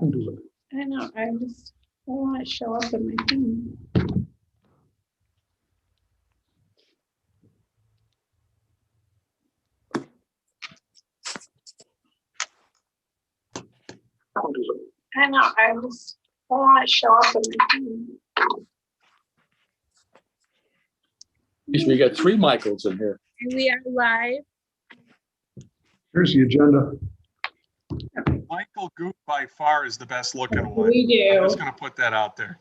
happened to it? I know, I want to show up in my thing. I know, I want to show up in my thing. We got 3 Michaels in here. We are live. Here's the agenda. Michael Goop by far is the best looking one. We I'm do. just gonna put that out there.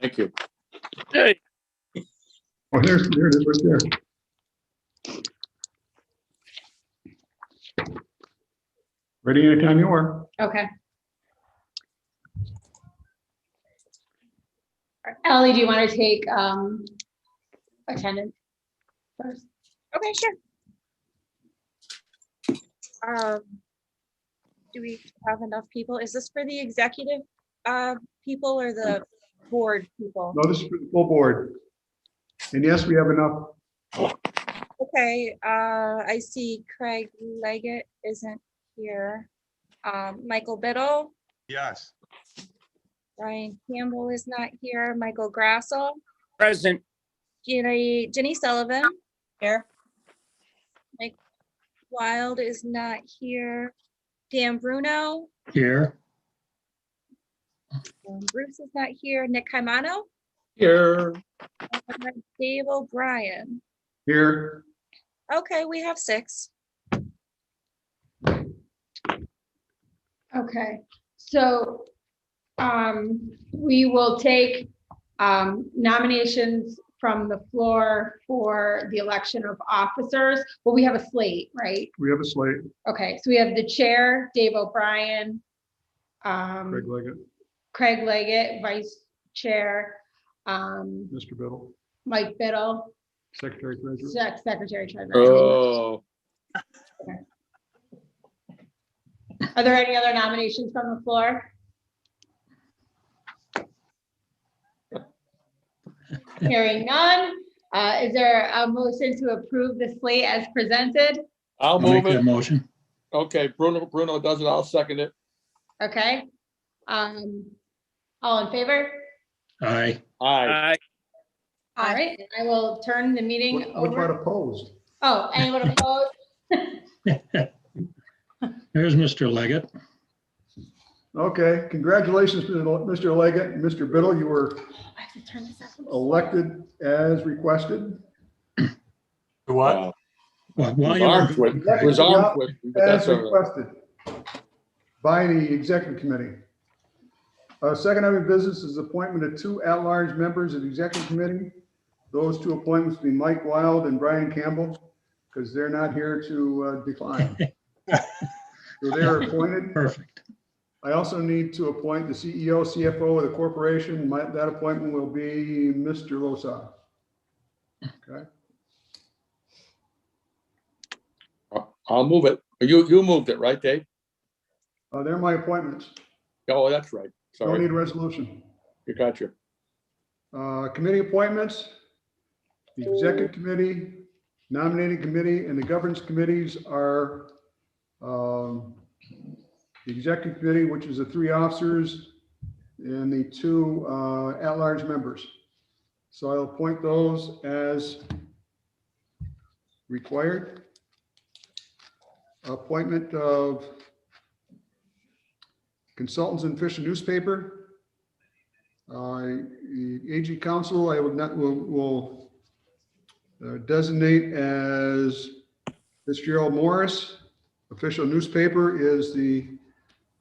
Thank you. Hey, Oh, there it is right there. Ready anytime you are. Okay. Ellie, do you want to take attendance first? Okay, sure. Do we have enough people? Is this for the executive people or the board people? No, this is for the full board. And yes, we have enough. Okay, I see Craig Leggett isn't here. Michael Biddle, Yes. Brian Campbell is not here. Michael Grassel, present. Jenny Sullivan, Here. Mike Wild is not here. Dan Bruno, Here. Bruce is not here. Nick Caimano, Here. and Dave O'Brien. Here, Okay, we have 6. Okay, so we will take nominations from the floor for the election of officers. Well, we have a slate, right? we have a slate. Okay, so we have the chair, Dave O'Brien, Craig Leggett, Craig Leggett, vice chair, Mr. Biddle, Mike Biddle, Secretary Treasurer. secretary treasurer. Oh, Are there any other nominations from the floor? Hearing none, is there a motion to approve the slate as presented? I'll I'll make move that it. motion. Okay, Bruno does it. I'll second it. Okay. All in favor? Aye. Aye. All right, I will turn the meeting What about over. opposed? Oh, anyone opposed? There's Mr. Leggett. Okay, congratulations, Mr. Leggett and Mr. Biddle. You were I have to turn this up. elected as requested. What? While Was you armed were, with, was armed with, but As that's all right. requested by the executive committee. Second item of business is appointment of 2 at-large members of the executive committee. Those 2 appointments will be Mike Wild and Brian Campbell, because they're not here to decline. So they are appointed. perfect. I also need to appoint the CEO, CFO of the corporation. That appointment will be Mr. Losa. Okay, I'll move it. You moved it, right, Dave? they're my appointments. Oh, that's right. Don't Sorry. need a resolution. You got you. Committee appointments, the executive committee, nominating committee, and the governance committees are the executive committee, which is the 3 officers, and the 2 at-large members. So I'll appoint those as required. Appointment of consultants in official newspaper. The AG council, I will designate as Fitzgerald Morris. Official newspaper is the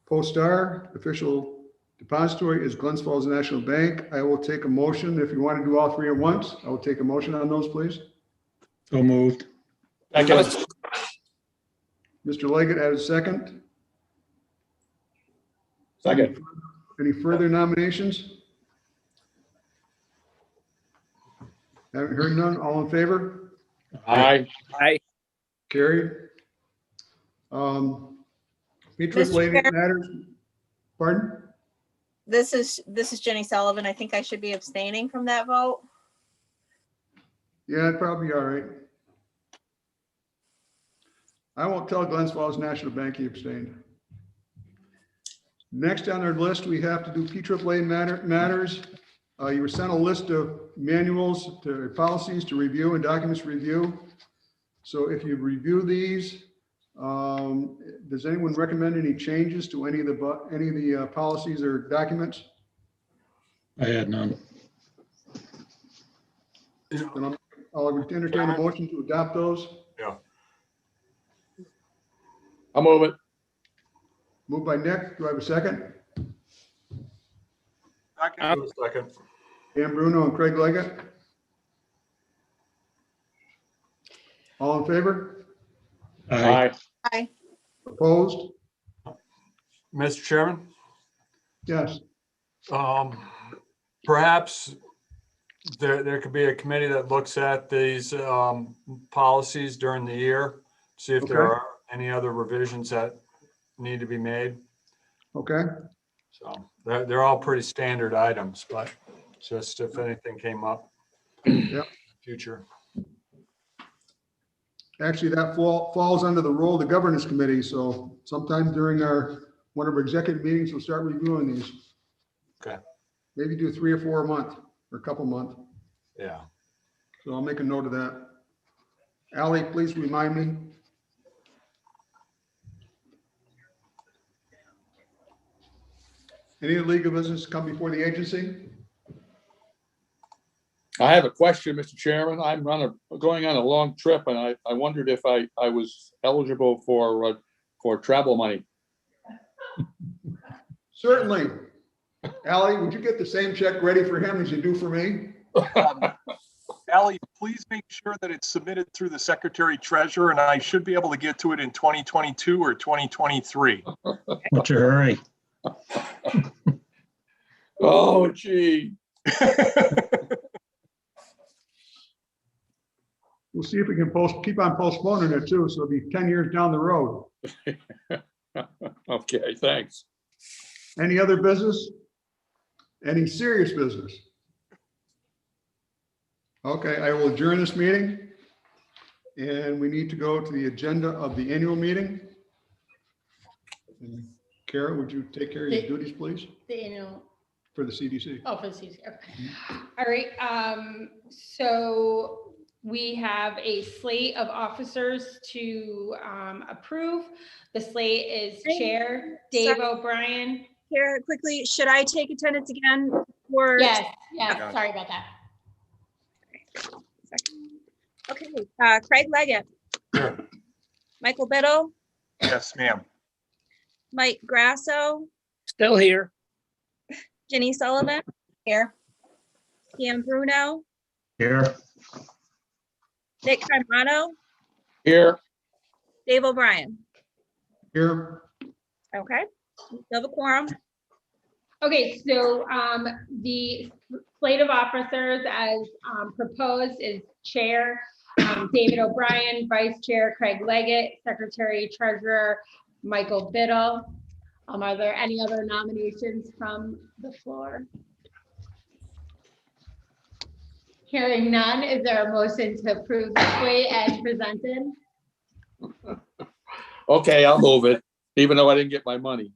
Post-Star. Official depository is Glens Falls National Bank. I will take a motion. If you want to do all 3 at once, I will take a motion on those, please. So moved. Second. Mr. Leggett has a second. Second. Any further nominations? Haven't heard none. All in favor? Aye. Aye. Carried. Beatrice Mr. Lady Chair. matters. Pardon? This is Jenny Sullivan. I think I should be abstaining from that vote. Yeah, probably all right. I won't tell Glens Falls National Bank he abstained. Next on our list, we have to do PAAA matters. You were sent a list of manuals to policies to review and documents to review. So if you review these, does anyone recommend any changes to any of the policies or documents? I had none. Then I'll entertain a motion to adopt those. Yeah. I'll move it. Moved by Nick. Do I have a second? Second. Dan Bruno and Craig Leggett. All in favor? Aye. Aye. Opposed? Mr. Chairman, Yes. perhaps there could be a committee that looks at these policies during the year, see if there Okay. are any other revisions that need to be made. Okay. So they're all pretty standard items, but just if anything came up. Yep. Future. Actually, that falls under the role of the governance committee. So sometime during one of our executive meetings, we'll start reviewing these. Okay. Maybe do 3 or 4 a month or a couple months. Yeah. So I'll make a note of that. Ally, please remind me. Any legal business come before the agency? I have a question, Mr. Chairman. I'm going on a long trip and I wondered if I was eligible for travel money. Certainly. Ally, would you get the same check ready for him as you do for me? Ally, please make sure that it's submitted through the Secretary Treasurer, and I should be able to get to it in 2022 or 2023. What's your hurry? Oh, gee. We'll see if we can keep on postponing it too. So it'll be 10 years down the road. Okay, thanks. Any other business? Any serious business? Okay, I will adjourn this meeting. And we need to go to the agenda of the annual meeting. And Kara, would you take care of your duties, please, The annual, for the CDC? oh, for the CDC, okay. All right, so we have a slate of officers to approve. The slate is Chair Dave O'Brien. Kara, quickly, should I take attendance again? Or Yes, sorry about that. Okay, Craig Leggett, Sure. Michael Biddle, Yes, ma'am. Mike Grasso, Still here. Jenny Sullivan, Here. Dan Bruno, Here. Nick Carmano, Here, Dave O'Brien. Here, Okay, we still have a quorum. Okay, so the slate of officers as proposed is Chair David O'Brien, Vice Chair Craig Leggett, Secretary Treasurer Michael Biddle. Are there any other nominations from the floor? Hearing none, is there a motion to approve the slate as presented? okay, I'll move it, even though I didn't get my money.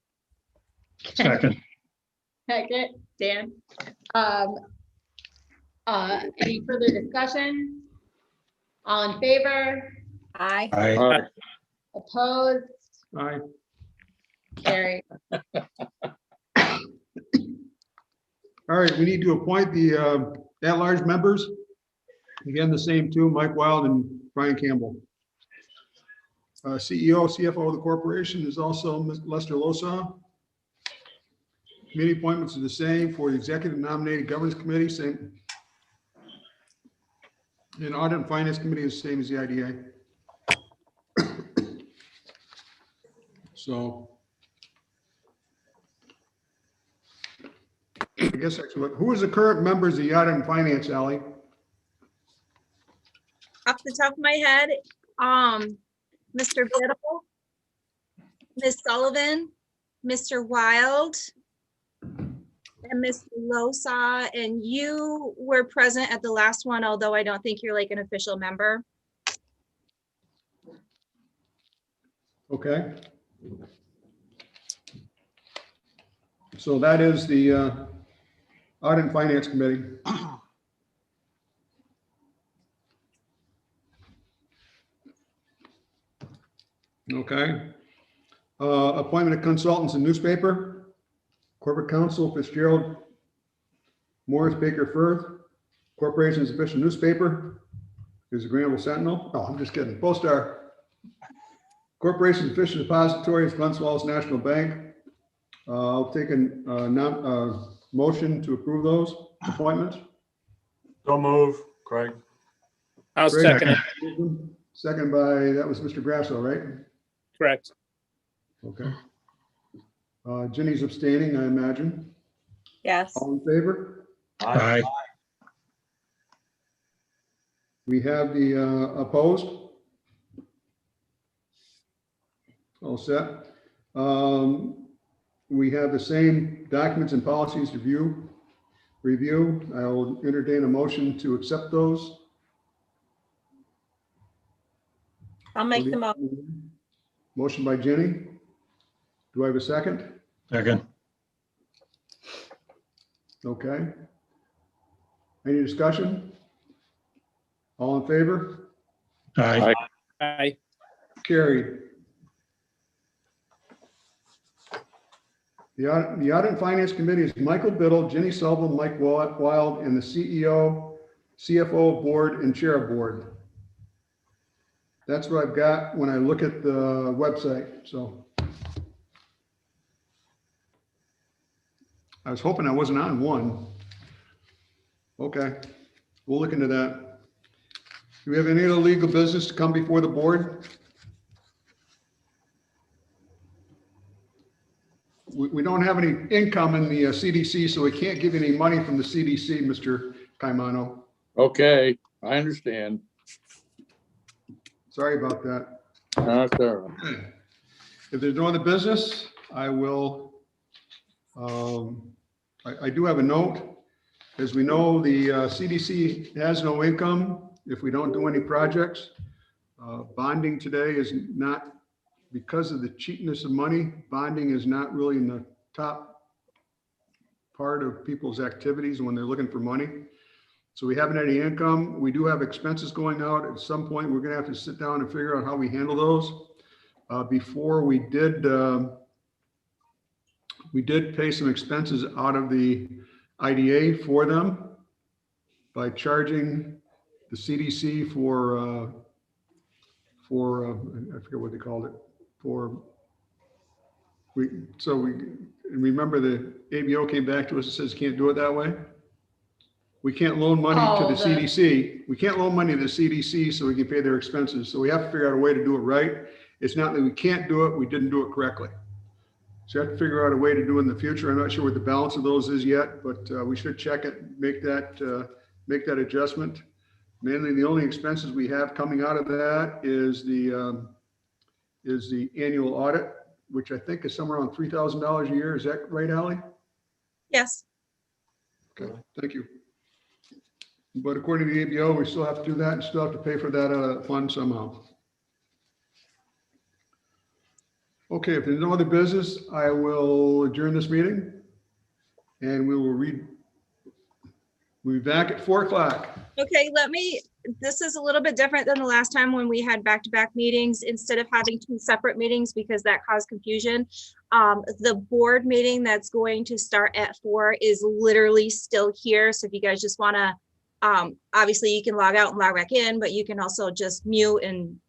Second. Second, Dan. Any further discussion? All in favor? Aye. Aye. All right. Opposed? aye. Carried. All right, we need to appoint the at-large members. Again, the same two, Mike Wild and Brian Campbell. CEO, CFO of the corporation is also Lester Losaw. Committee appointments are the same for the executive nominated governance committee, same. And audit and finance committee is the same as the IDA. So. I guess actually, who is the current members of the audit and finance, Ally? Off the top of my head, Mr. Biddle, Ms. Sullivan, Mr. Wild, and Mr. Losaw, and you were present at the last one, although I don't think you're like an official member. Okay. So that is the Audit and Finance Committee. Okay. Appointment of consultants in newspaper, corporate counsel Fitzgerald Morris Baker Firth, corporation's official newspaper is the Granville Sentinel. No, I'm just kidding. Post-Star. Corporation's official depository is Glens Falls National Bank. I'll take a motion to approve those appointments. So move, Craig. I'll Great. second it. Second by, that was Mr. Grasso, right? Correct. Okay. Ginny's abstaining, I imagine. Yes. All in favor? Aye. We have the opposed. All set. We have the same documents and policies to review. I will entertain a motion to accept those. I'll make the motion. Motion by Jenny. Do I have a second? Second. Okay. Any discussion? All in favor? Aye. Aye. Carried. The Audit and Finance Committee is Michael Biddle, Jenny Sullivan, Mike Wild, and the CEO, CFO of board, and chair of board. That's what I've got when I look at the website, so. I was hoping I wasn't on one. Okay, we'll look into that. Do we have any other legal business to come before the board? We don't have any income in the CDC, so we can't give you any money from the CDC, Mr. Caimano. Okay, I understand. Sorry about that. That's all right. If there's no other business, I will, I do have a note. As we know, the CDC has no income if we don't do any projects. Bonding today is not, because of the cheapness of money, bonding is not really in the top part of people's activities when they're looking for money. So we haven't had any income. We do have expenses going out. At some point, we're gonna have to sit down and figure out how we handle those. Before we did pay some expenses out of the IDA for them by charging the CDC for I forget what they called it, remember the ABO came back to us and says, can't do it that way. We can't loan money to the CDC. We can't loan money to the CDC so we can pay their expenses. So we have to figure out a way to do it right. It's not that we can't do it, we didn't do it correctly. So you have to figure out a way to do it in the future. I'm not sure what the balance of those is yet, but we should check it, make that adjustment. Mainly the only expenses we have coming out of that is the annual audit, which I think is somewhere around $3,000 a year. Is that right, Ally? Yes. Okay, thank you. But according to the ABO, we still have to do that and still have to pay for that fund somehow. Okay, if there's no other business, I will adjourn this meeting and we'll be back at 4 o'clock. Okay, this is a little bit different than the last time when we had back-to-back meetings instead of having 2 separate meetings because that caused confusion. The board meeting that's going to start at 4 is literally still here. So if you guys just want to, obviously you can log out and log back in, but you can also just mute and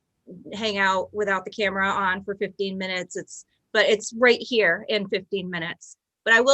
hang out without the camera on for 15 minutes. But it's right here in 15 minutes. But I will